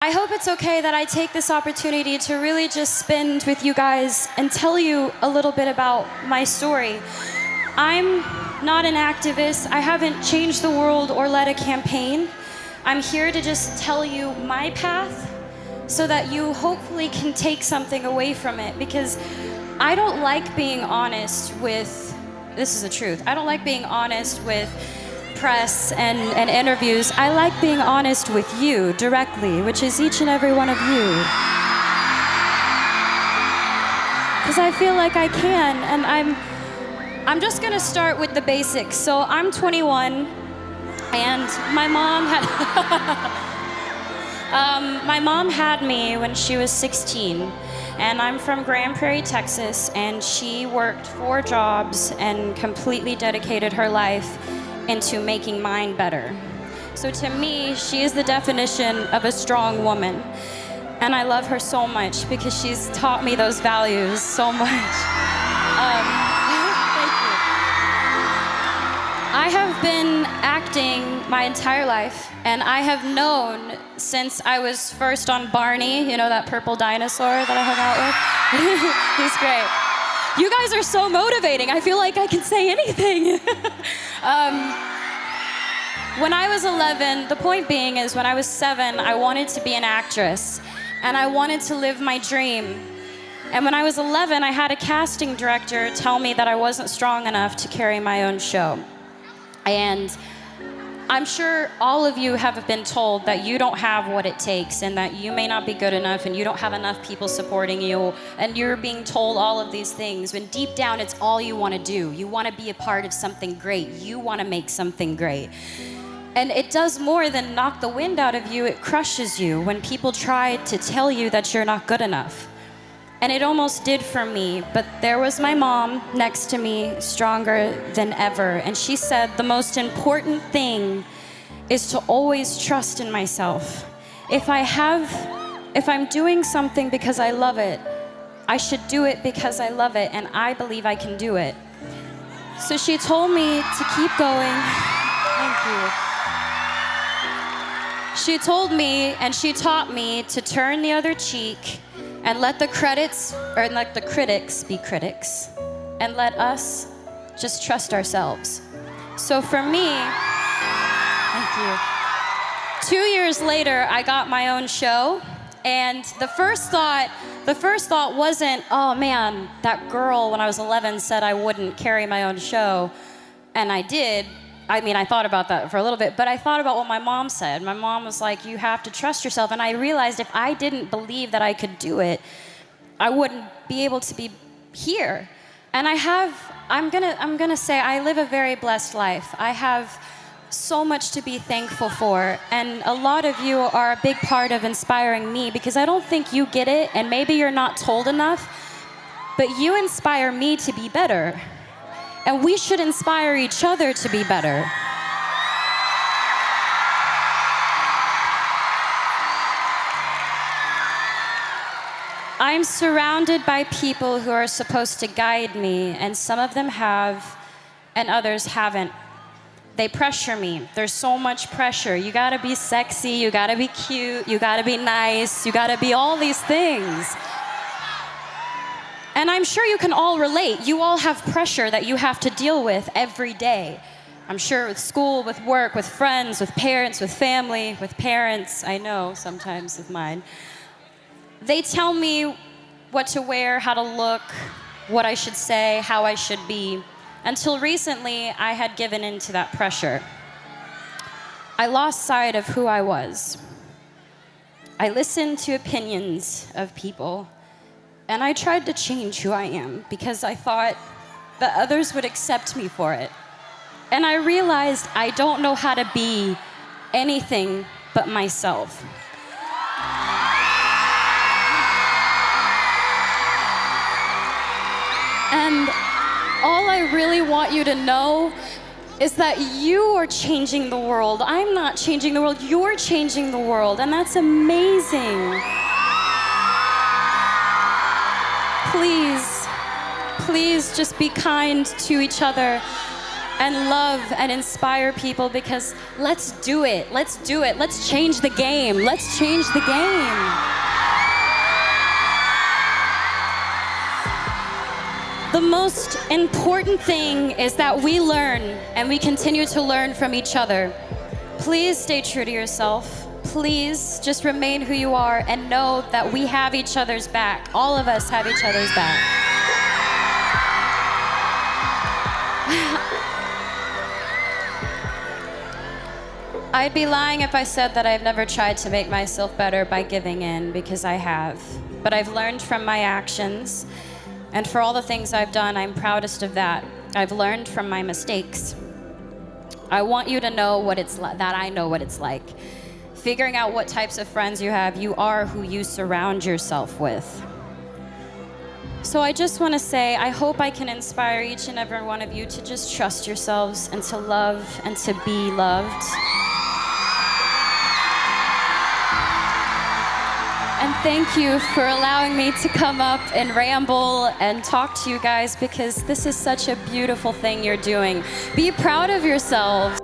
I hope it's okay that I take this opportunity to really just spend with you guys and tell you a little bit about my story. I'm not an activist. I haven't changed the world or led a campaign. I'm here to just tell you my path so that you hopefully can take something away from it, because I don't like being honest with, this is the truth, I don't like being honest with press and interviews. I like being honest with you directly, which is each and every one of you. Because I feel like I can, and I'm just gonna start with the basics. So I'm 21, and my mom had my mom had me when she was 16, and I'm from Grand Prairie, Texas, and she worked 4 jobs and completely dedicated her life into making mine better. So to me, she is the definition of a strong woman. And I love her so much because she's taught me those values so much. Thank you. I have been acting my entire life, and I have known since I was first on Barney, you know, that purple dinosaur that I hung out with? He's great. You guys are so motivating. I feel like I can say anything. When I was 11, the point being is when I was 7, I wanted to be an actress, and I wanted to live my dream. And when I was 11, I had a casting director tell me that I wasn't strong enough to carry my own show. And I'm sure all of you have been told that you don't have what it takes, and that you may not be good enough, and you don't have enough people supporting you, and you're being told all of these things when deep down it's all you want to do. You want to be a part of something great. You want to make something great. And it does more than knock the wind out of you. It crushes you when people try to tell you that you're not good enough. And it almost did for me, but there was my mom next to me, stronger than ever. And she said, the most important thing is to always trust in myself. If I'm doing something because I love it, I should do it because I love it, and I believe I can do it. So she told me to keep going. Thank you. She told me, and she taught me to turn the other cheek and let the critics be critics, and let us just trust ourselves. So for me, thank you. 2 years later, I got my own show, and the first thought wasn't, oh man, that girl when I was 11 said I wouldn't carry my own show, and I did. I mean, I thought about that for a little bit, but I thought about what my mom said. My mom was like, you have to trust yourself. And I realized if I didn't believe that I could do it, I wouldn't be able to be here. And I'm gonna say I live a very blessed life. I have so much to be thankful for. And a lot of you are a big part of inspiring me, because I don't think you get it, and maybe you're not told enough, but you inspire me to be better. And we should inspire each other to be better. I'm surrounded by people who are supposed to guide me, and some of them have, and others haven't. They pressure me. There's so much pressure. You gotta be sexy, you gotta be cute, you gotta be nice, you gotta be all these things. And I'm sure you can all relate. You all have pressure that you have to deal with every day. I'm sure with school, with work, with friends, with parents, with family, with parents, I know sometimes with mine. They tell me what to wear, how to look, what I should say, how I should be. Until recently, I had given in to that pressure. I lost sight of who I was. I listened to opinions of people, and I tried to change who I am because I thought that others would accept me for it. And I realized I don't know how to be anything but myself. And all I really want you to know is that you are changing the world. I'm not changing the world, you're changing the world, and that's amazing. Please, please just be kind to each other. and love and inspire people, because let's do it. Let's do it. Let's change the game. Let's change the game. The most important thing is that we learn and we continue to learn from each other. Please stay true to yourself. Please just remain who you are and know that we have each other's back. All of us have each other's back. I'd be lying if I said that I've never tried to make myself better by giving in, because I have. But I've learned from my actions, and for all the things I've done, I'm proudest of that. I've learned from my mistakes. I want you to know what it's like, that I know what it's like. Figuring out what types of friends you have, you are who you surround yourself with. So I just want to say, I hope I can inspire each and every one of you to just trust yourselves and to love and to be loved. And thank you for allowing me to come up and ramble and talk to you guys, because this is such a beautiful thing you're doing. Be proud of yourselves.